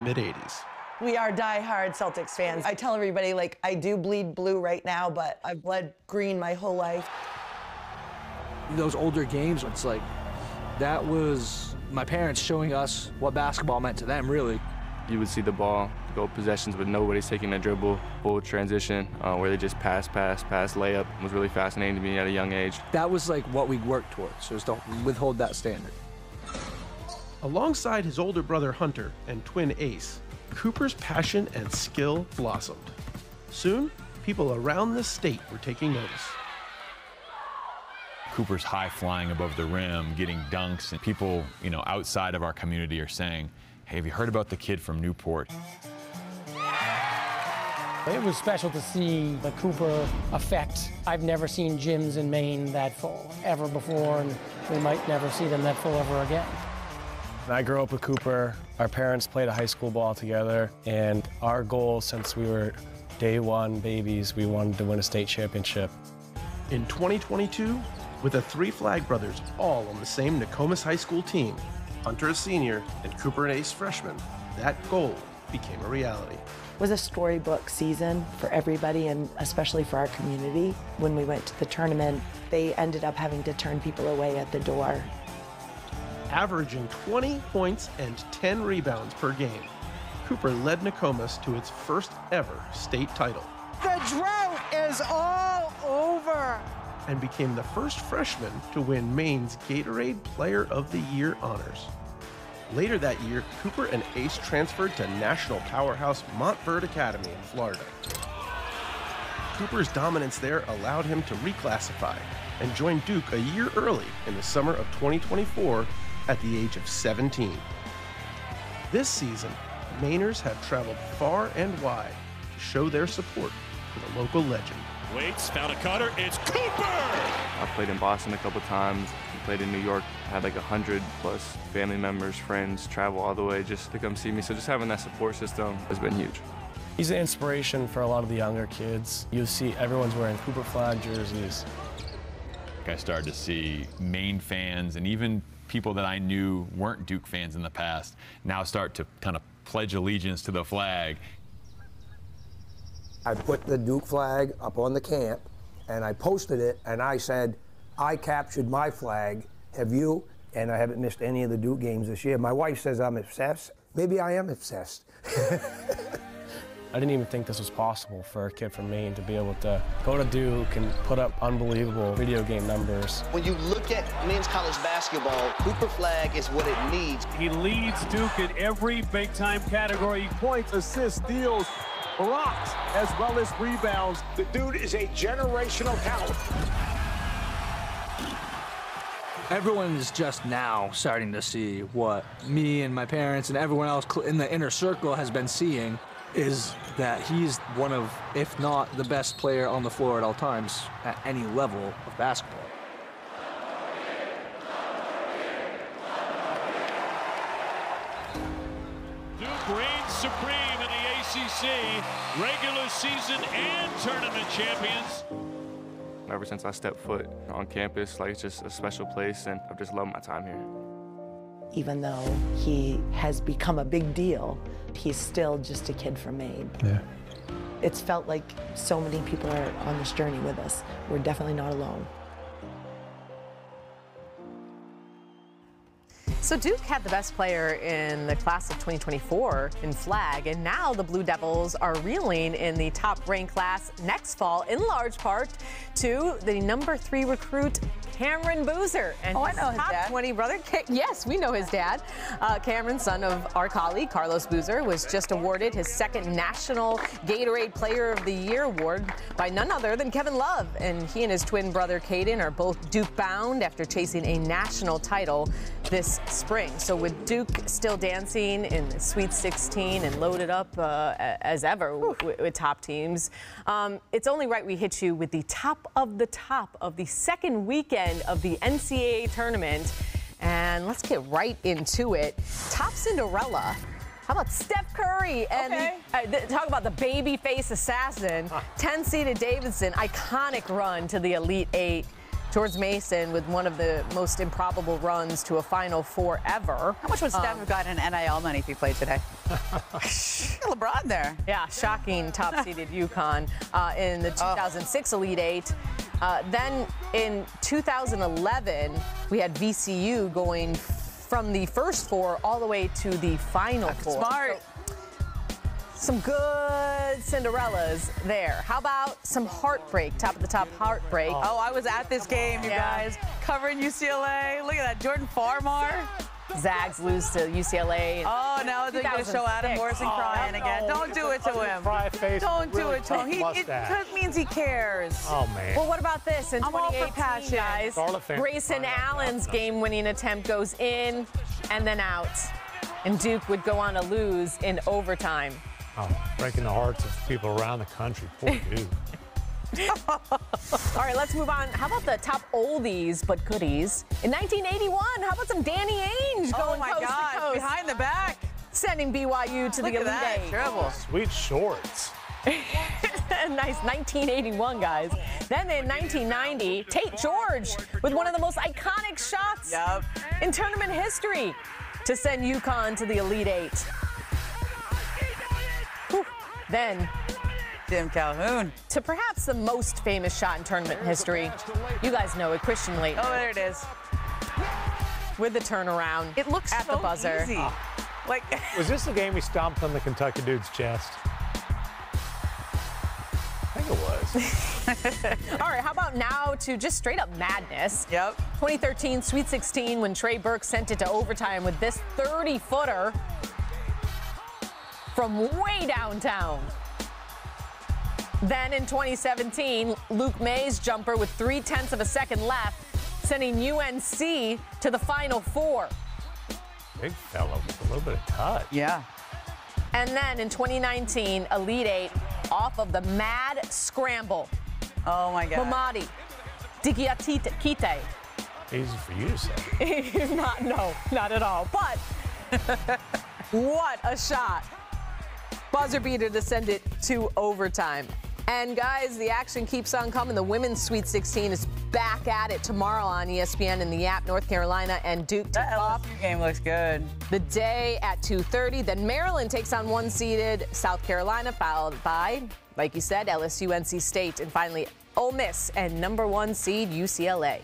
mid-'80s. We are die-hard Celtics fans. I tell everybody, like, I do bleed blue right now, but I've bled green my whole life. Those older games, it's like, that was my parents showing us what basketball meant to them, really. You would see the ball go possessions with nobody's taking a dribble, full transition, where they just pass, layup. It was really fascinating to me at a young age. That was like what we worked towards, was to withhold that standard. Alongside his older brother Hunter and twin Ace, Cooper's passion and skill blossomed. Soon, people around the state were taking notice. Cooper's high flying above the rim, getting dunks, and people, outside of our community are saying, "Hey, have you heard about the kid from Newport?" It was special to see the Cooper effect. I've never seen gyms in Maine that full ever before, and we might never see them that full ever again. I grew up with Cooper. Our parents played a high school ball together, and our goal since we were day one babies, we wanted to win a state championship. In 2022, with the three Flag brothers all on the same Nokomis High School team, Hunter a senior and Cooper an ace freshman, that goal became a reality. It was a storybook season for everybody, and especially for our community. When we went to the tournament, they ended up having to turn people away at the door. Averaging 20 points and 10 rebounds per game, Cooper led Nokomis to its first ever state title. The drought is all over! And became the first freshman to win Maine's Gatorade Player of the Year honors. Later that year, Cooper and Ace transferred to national powerhouse Montverde Academy in Florida. Cooper's dominance there allowed him to reclassify and join Duke a year early in the summer of 2024 at the age of 17. This season, Mainers have traveled far and wide to show their support for the local legend. Waits, found a cutter, it's Cooper! I played in Boston a couple times, played in New York, had like 100+ family members, friends, travel all the way just to come see me. So just having that support system has been huge. He's an inspiration for a lot of the younger kids. You see everyone's wearing Cooper Flag jerseys. I started to see Maine fans and even people that I knew weren't Duke fans in the past now start to kind of pledge allegiance to the flag. I put the Duke flag up on the camp, and I posted it, and I said, "I captured my flag, have you?" And I haven't missed any of the Duke games this year. My wife says I'm obsessed. Maybe I am obsessed. I didn't even think this was possible for a kid from Maine to be able to go to Duke and put up unbelievable video game numbers. When you look at men's college basketball, Cooper Flag is what it needs. He leads Duke in every big-time category. Points, assists, steals, blocks, as well as rebounds. The dude is a generational talent. Everyone is just now starting to see what me and my parents and everyone else in the inner circle has been seeing, is that he's one of, if not the best player on the floor at all times at any level of basketball. Duke reigns supreme in the ACC, regular season and tournament champions. Ever since I stepped foot on campus, like, it's just a special place, and I've just loved my time here. Even though he has become a big deal, he's still just a kid from Maine. Yeah. It's felt like so many people are on this journey with us. We're definitely not alone. So Duke had the best player in the class of 2024 in Flag, and now the Blue Devils are reeling in the top-ranked class next fall, in large part to the #3 recruit, Cameron Boozer, and I know his top dad. 20 brother. Yes, we know his dad. Cameron, son of our colleague Carlos Boozer, was just awarded his second National Gatorade Player of the Year award by none other than Kevin Love. And he and his twin brother Caden are both Duke-bound after chasing a national title this spring. So with Duke still dancing in the Sweet 16 and loaded up as ever with top teams, it's only right we hit you with the top of the second weekend of the NCAA tournament. And let's get right into it. Top Cinderella. How about Steph Curry and talk about the baby face assassin, 10-seeded Davidson, iconic run to the Elite Eight. George Mason with one of the most improbable runs to a Final Four ever. How much would Steph have gotten in NIL money if he played today? LeBron there. Yeah, shocking top-seeded UConn in the 2006 Elite Eight. Then in 2011, we had VCU going from the first four all the way to the Final Four. Smart. Some good Cinderellas there. How about some heartbreak, top of the top heartbreak? Oh, I was at this game, you guys, covering UCLA. Look at that, Jordan Farmar. Zags lose to UCLA. Oh, now they're going to show Adam Morrison crying again. Don't do it to him. Don't do it to him. It means he cares. Oh, man. Well, what about this in 2018, guys? Grayson Allen's game-winning attempt goes in and then out. And Duke would go on to lose in overtime. Oh, breaking the hearts of people around the country. Poor Duke. All right, let's move on. How about the top oldies but goodies? In 1981, how about some Danny Ainge going coast to coast? Behind the back. Sending BYU to the Elite Eight. Terrible. Sweet shorts. Nice 1981, guys. Then in 1990, Tate George with one of the most iconic shots in tournament history to send UConn to the Elite Eight. Whew. Then Tim Calhoun. To perhaps the most famous shot in tournament history. You guys know it, Christian Layton. Oh, there it is. With the turnaround. It looks at so the buzzer. Easy. Like, was this the game he stomped on the Kentucky dude's chest? I think it was. All right, how about now to just straight up madness? Yep. 2013 Sweet 16 when Trey Burke sent it to overtime with this 30-footer from way downtown. Then in 2017, Luke May's jumper with 0.3 of a second left, sending UNC to the Final Four. Big fella with a little bit of touch. Yeah. And then in 2019, Elite Eight off of the mad scramble. Oh my God. Mamadi Dikiatite. Easy for you to say. not at all. But what a shot. Buzzer beater to send it to overtime. And guys, the action keeps on coming. The women's Sweet 16 is back at it tomorrow on ESPN in the app. North Carolina and Duke tip off. That LSU game looks good. The day at 2:30. Then Maryland takes on one-seeded South Carolina, followed by, like you said, LSU, NC State, and finally Ole Miss and number 1 seed UCLA.